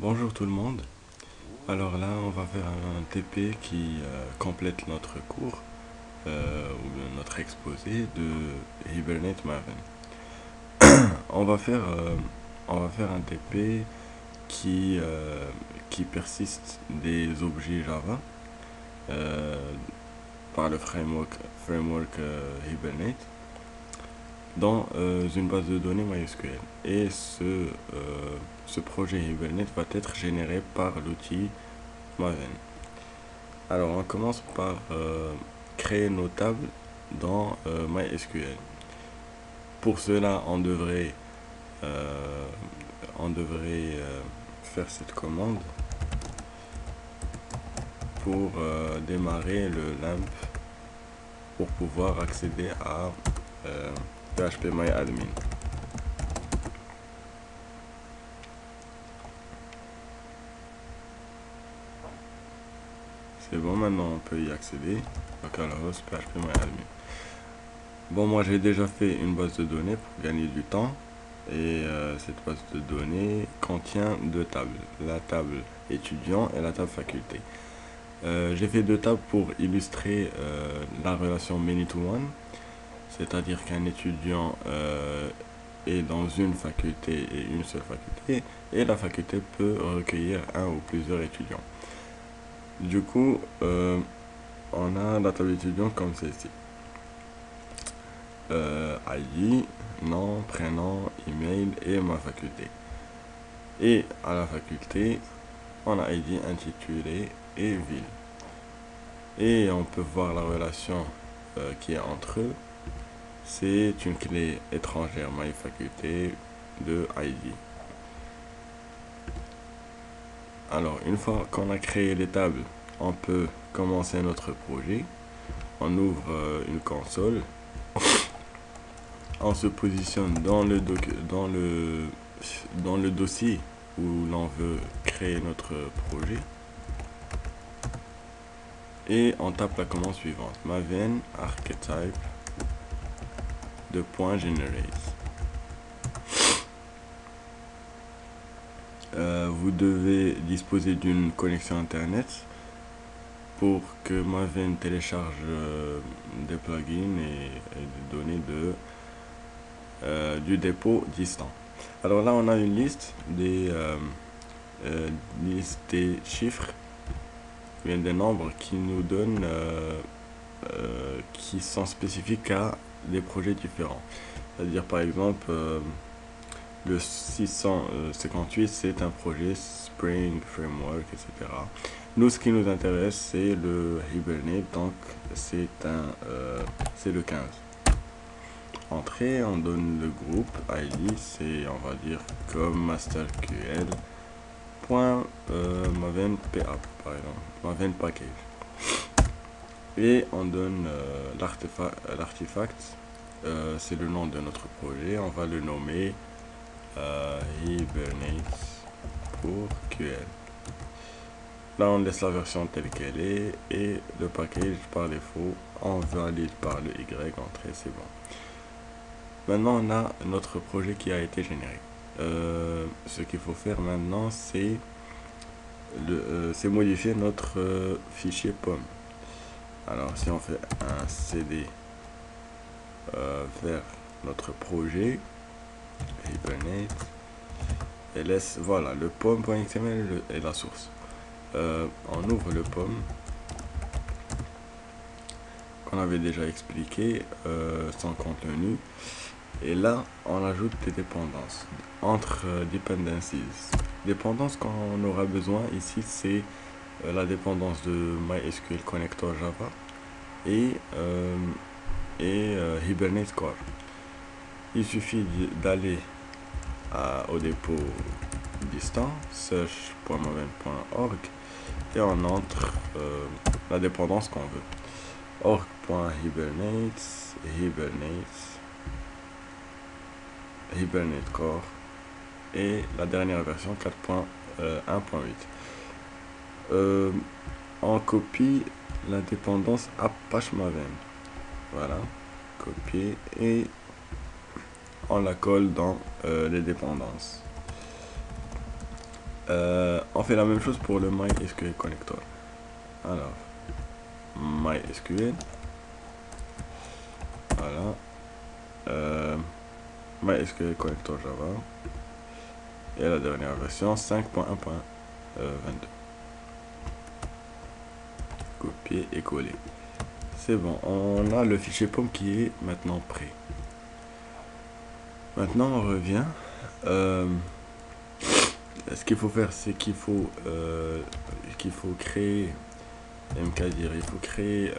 Bonjour tout le monde. Alors là, on va faire un TP qui complète notre cours ou bien notre exposé de Hibernate Maven. On va faire, euh, on va faire un TP qui persiste des objets Java euh, par le framework Hibernate dans une base de données MySQL. Et ce projet Hibernate va être généré par l'outil Maven. Alors, on commence par créer nos tables dans MySQL. Pour cela, euh, on devrait faire cette commande pour démarrer le LAMP pour pouvoir accéder à phpMyAdmin. C'est bon, maintenant on peut y accéder. Localhost phpMyAdmin. Bon, moi j'ai déjà fait une base de données pour gagner du temps. Et cette base de données contient deux tables, la table étudiant et la table faculté. J'ai fait deux tables pour illustrer la relation many to one, c'est-à-dire qu'un étudiant est dans une faculté et une seule faculté, et la faculté peut recueillir un ou plusieurs étudiants. Du coup, on a la table étudiant comme celle-ci. ID, nom, prénom, email et ma faculté. Et à la faculté, on a ID intitulé et ville. Et on peut voir la relation qui est entre eux. C'est une clé étrangère myFaculté de ID. Alors, une fois qu'on a créé les tables, on peut commencer notre projet. On ouvre une console. On se positionne dans le dossier où l'on veut créer notre projet. Et on tape la commande suivante. Maven archetype de .generate. Vous devez disposer d'une connexion internet pour que Maven télécharge des plugins et des données du dépôt distant. Alors là, on a une liste des chiffres, bien des nombres qui nous donnent, qui sont spécifiques à des projets différents. C'est-à-dire par exemple, le 658, c'est un projet Spring Framework, etc. Nous, ce qui nous intéresse, c'est le Hibernate, donc c'est le 15. Entrée, on donne le groupe ID, c'est on va dire comme masterql .maven pa par exemple, maven package. Et on donne l'artefact, c'est le nom de notre projet, on va le nommer Hibernate pour QL. Là, on laisse la version telle qu'elle est et le package par défaut, on valide par le Y, entrée, c'est bon. Maintenant, on a notre projet qui a été généré. Ce qu'il faut faire maintenant, c'est modifier notre fichier POM. Alors, si on fait un CD vers notre projet, Hibernate, et laisse, voilà, le pom.xml est la source. On ouvre le pom qu'on avait déjà expliqué, son contenu. Et là, on ajoute des dépendances entre dependencies. Dépendance qu'on aura besoin ici, c'est la dépendance de MySQL Connector Java et Hibernate Core. Il suffit d'aller au dépôt distant, search.maven.org, et on entre la dépendance qu'on veut. org.hibernate, Hibernate Core et la dernière version 4.1.8. On copie la dépendance Apache Maven. Voilà, copier et on la colle dans les dépendances. On fait la même chose pour le MySQL connector. Alors, MySQL, voilà, MySQL connector Java, et la dernière version 5.1.22. Copier et coller. C'est bon, on a le fichier POM qui est maintenant prêt. Maintenant on revient. Ce qu'il faut faire, c'est qu'il faut créer mkdir, il faut créer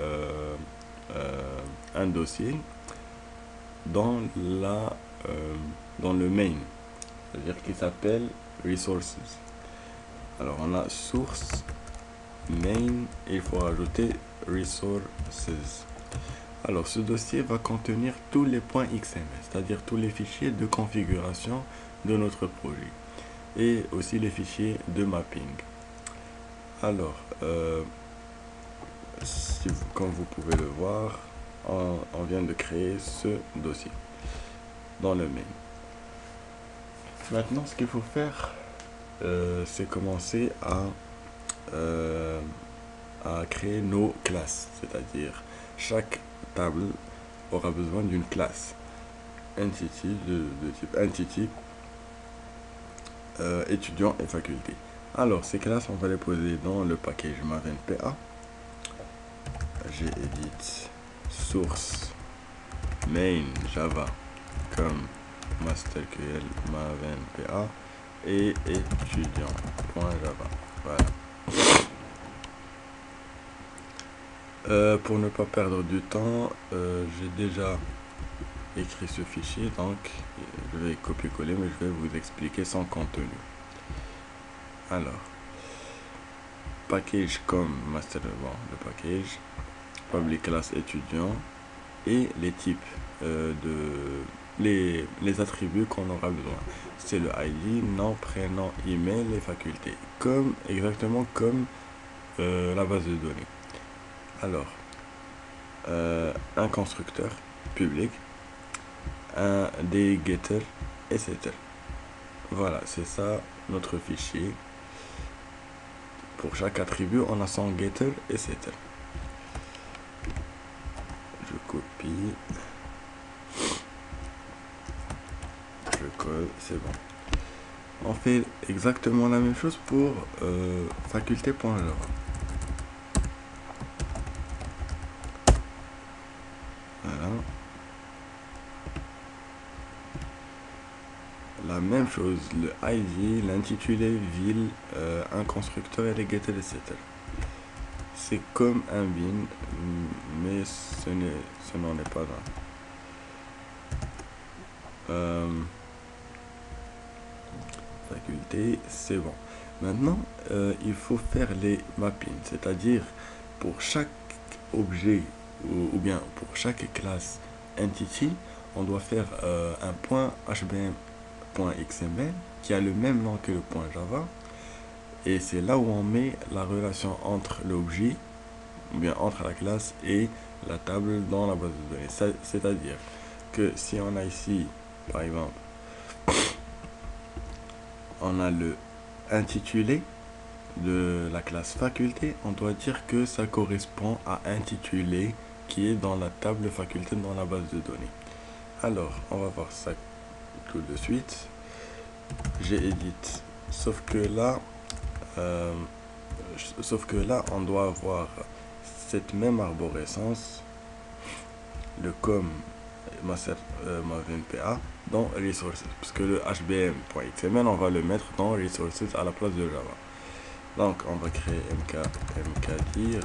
un dossier dans dans le main, c'est-à-dire qu'il s'appelle resources. Alors on a source main et il faut rajouter resources. Alors ce dossier va contenir tous les points XML, c'est-à-dire tous les fichiers de configuration de notre projet et aussi les fichiers de mapping. Alors comme vous pouvez le voir, on vient de créer ce dossier dans le main. Maintenant ce qu'il faut faire, c'est commencer à créer nos classes, c'est-à-dire chaque table aura besoin d'une classe entity de type entity, étudiant et faculté. Alors ces classes, on va les poser dans le package mavenpa. J'édite source main java comme masterql mavenpa et étudiant.java. Voilà. Pour ne pas perdre du temps, j'ai déjà écrit ce fichier, donc je vais copier-coller, mais je vais vous expliquer son contenu. Alors, package comme master, bon, le package, public class étudiant et les types les attributs qu'on aura besoin. C'est le ID, nom, prénom, email et faculté, exactement comme la base de données. Alors, un constructeur public, des getters et setters. Voilà, c'est ça notre fichier. Pour chaque attribut, on a son getter et setter. Je copie, je colle, c'est bon. On fait exactement la même chose pour faculté.java. Voilà. La même chose, le ID, l'intitulé, ville, un constructeur et les getters et setters. C'est comme un bin, mais ce n'en est pas un. Faculté, c'est bon. Maintenant, il faut faire les mappings, c'est-à-dire pour chaque objet ou bien pour chaque classe entity, on doit faire un point hbm.xml qui a le même nom que le point java, et c'est là où on met la relation entre l'objet ou bien entre la classe et la table dans la base de données. C'est-à-dire que si on a ici par exemple on a le intitulé de la classe faculté, on doit dire que ça correspond à intitulé qui est dans la table faculté dans la base de données. Alors on va voir ça tout de suite. J'édite, sauf que là on doit avoir cette même arborescence, le com mavenpa dans resources, parce que le hbm.xml on va le mettre dans resources à la place de java. Donc on va créer mkdir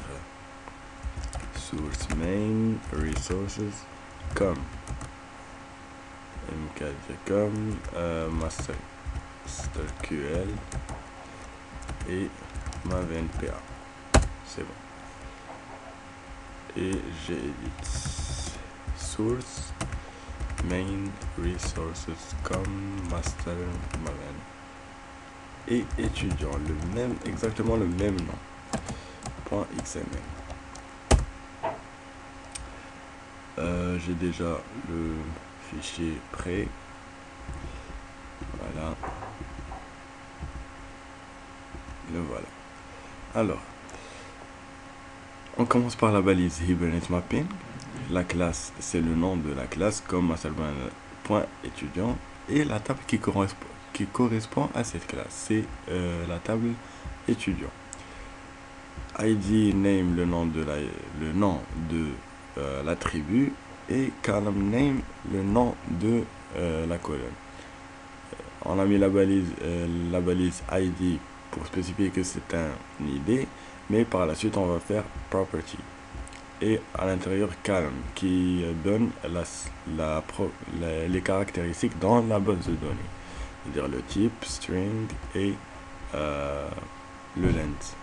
source main resources comme mkdir comme masterql et mavenpa, c'est bon. Et j'édite source main resources comme master maven et étudiant, exactement le même nom, .xml. J'ai déjà le fichier prêt. Voilà. Le voilà. Alors, on commence par la balise Hibernate Mapping. La classe, c'est le nom de la classe comme mastermind.étudiant. Et la table qui correspond à cette classe, c'est la table étudiant. ID name, le nom de l'attribut, et column name, le nom de la colonne. On a mis la balise ID pour spécifier que c'est un ID, mais par la suite on va faire property. Et à l'intérieur column qui donne les caractéristiques dans la base de données, c'est-à-dire le type, string et le length.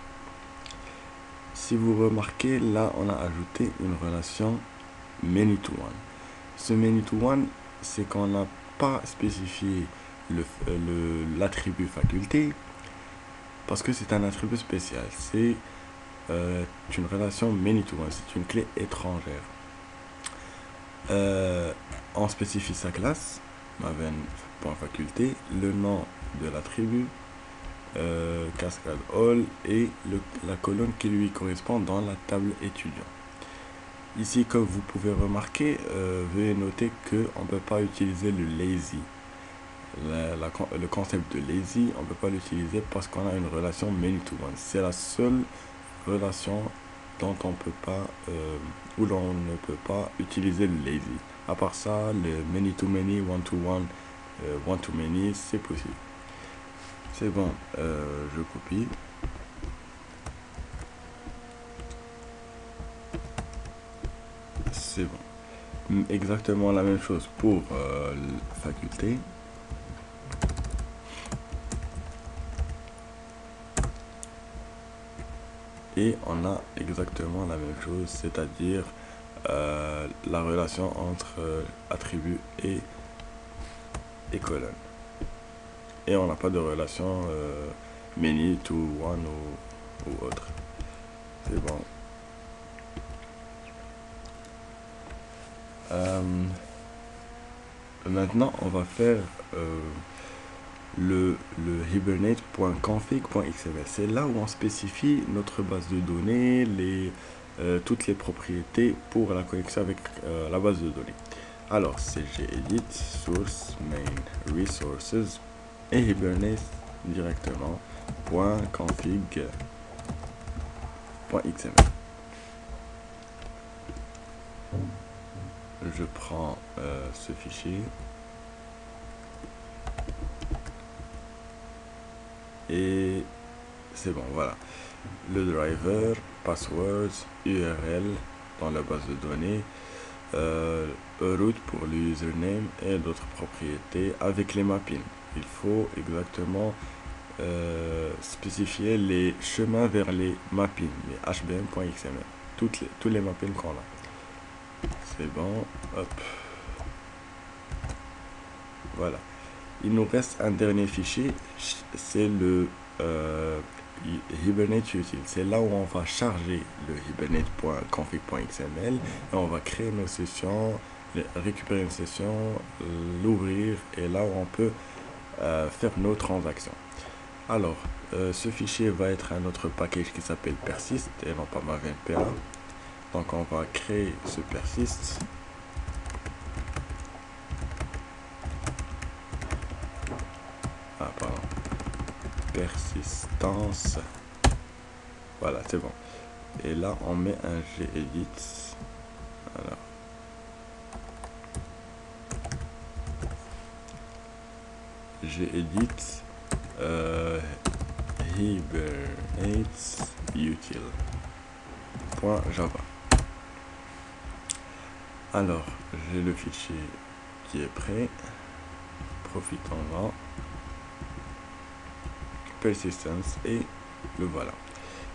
Si vous remarquez, là on a ajouté une relation many to one. Ce many to one, c'est qu'on n'a pas spécifié l'attribut faculté parce que c'est un attribut spécial. C'est une relation many to one, c'est une clé étrangère. On spécifie sa classe, maven.faculté, le nom de l'attribut, cascade all et la colonne qui lui correspond dans la table étudiant. Ici, comme vous pouvez remarquer, veuillez noter qu'on ne peut pas utiliser le lazy. Le concept de lazy, on ne peut pas l'utiliser parce qu'on a une relation many to one. C'est la seule relation dont on peut pas, où l'on ne peut pas utiliser le lazy. À part ça, le many to many, one to one, one to many, c'est possible. C'est bon, je copie. C'est bon. Exactement la même chose pour faculté. Et on a exactement la même chose, c'est-à-dire la relation entre attribut et colonne. Et on n'a pas de relation many to one ou autre. C'est bon. Maintenant, on va faire le hibernate.config.xml. C'est là où on spécifie notre base de données, toutes les propriétés pour la connexion avec la base de données. Alors, c'est gedit, source, main, resources et hibernate directement .config.xml. Je prends ce fichier et c'est bon, voilà. Le driver, passwords, URL dans la base de données, route pour le username et d'autres propriétés avec les mappings. Il faut exactement spécifier les chemins vers les mappings, les hbm.xml, tous les mappings qu'on a. C'est bon, hop. Voilà. Il nous reste un dernier fichier, c'est le Hibernate Util. C'est là où on va charger le hibernate.config.xml et on va créer nos sessions, récupérer une session, l'ouvrir et là où on peut faire nos transactions. Alors, ce fichier va être un autre package qui s'appelle persist et non pas maven.pa. Donc on va créer ce persist. Ah pardon. Persistance. Voilà, c'est bon. Et là on met un gedit. Alors. Gedit hibernate util .java. Alors, j'ai le fichier qui est prêt. Profitons-en. Persistence et le voilà.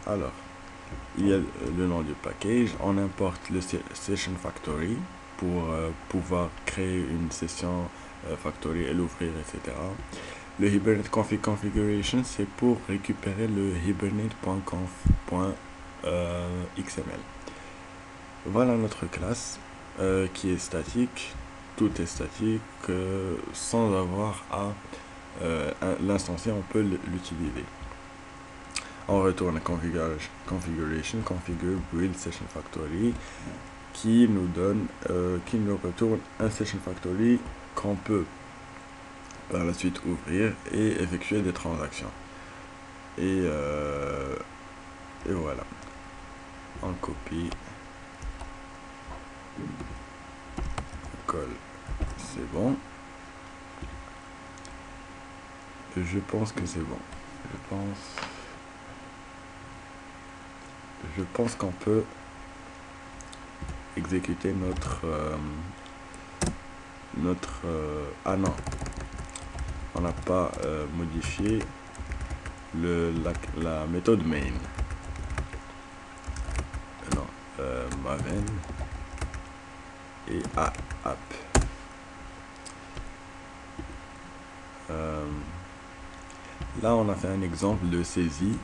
Alors, il y a le nom du package. On importe le session factory pour pouvoir créer une session factory et l'ouvrir, etc. Le hibernate config configuration, c'est pour récupérer le hibernate.conf.xml. Voilà notre classe qui est statique. Tout est statique sans avoir à l'instancier, on peut l'utiliser. On retourne à configuration, configure build session factory, qui nous donne, qui nous retourne un session factory qu'on peut par la suite ouvrir et effectuer des transactions. Et voilà, on copie, on colle, c'est bon. Je pense que c'est bon. Je pense qu'on peut exécuter ah non, on n'a pas modifié la méthode main. Non, maven et app. Là, on a fait un exemple de saisie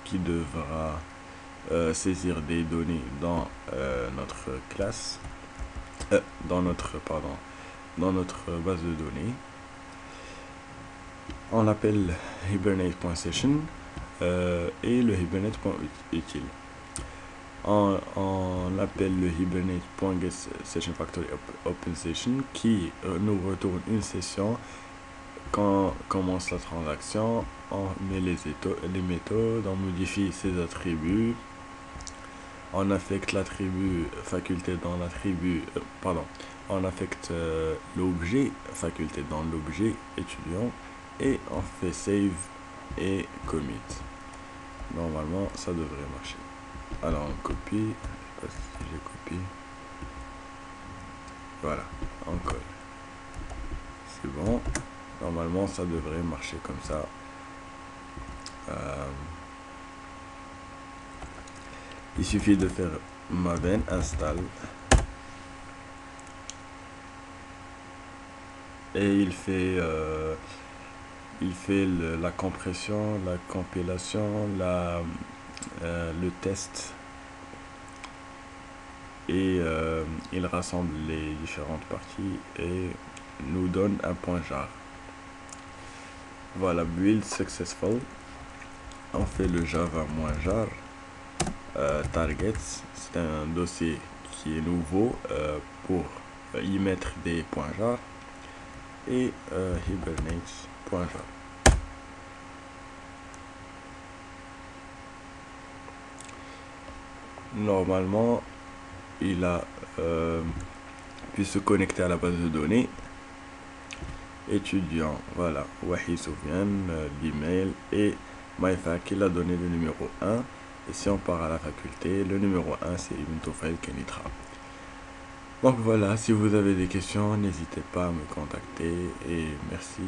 qui devra saisir des données dans notre classe, dans notre base de données. On appelle hibernate.session et le hibernate.util. On appelle le hibernate.getSessionFactory open session qui nous retourne une session quand commence la transaction. On met les méthodes, on modifie ses attributs, on affecte l'attribut faculté dans l'attribut, on affecte l'objet faculté dans l'objet étudiant et on fait save et commit. Normalement ça devrait marcher. Alors on copie, je sais pas si j'ai copié, voilà, on colle, c'est bon. Normalement ça devrait marcher comme ça. Il suffit de faire maven install et il fait la compression, la compilation, le test et il rassemble les différentes parties et nous donne un point jar. Voilà, build successful. On fait le java-jar targets, c'est un dossier qui est nouveau pour y mettre des points jar et hibernate.jar. Normalement il a pu se connecter à la base de données étudiant, voilà, Wahi Soufiane, l'email et MyFac, il a donné le numéro 1. Et si on part à la faculté, le numéro 1 c'est Ibn Toufail Kenitra. Donc voilà, si vous avez des questions, n'hésitez pas à me contacter et merci.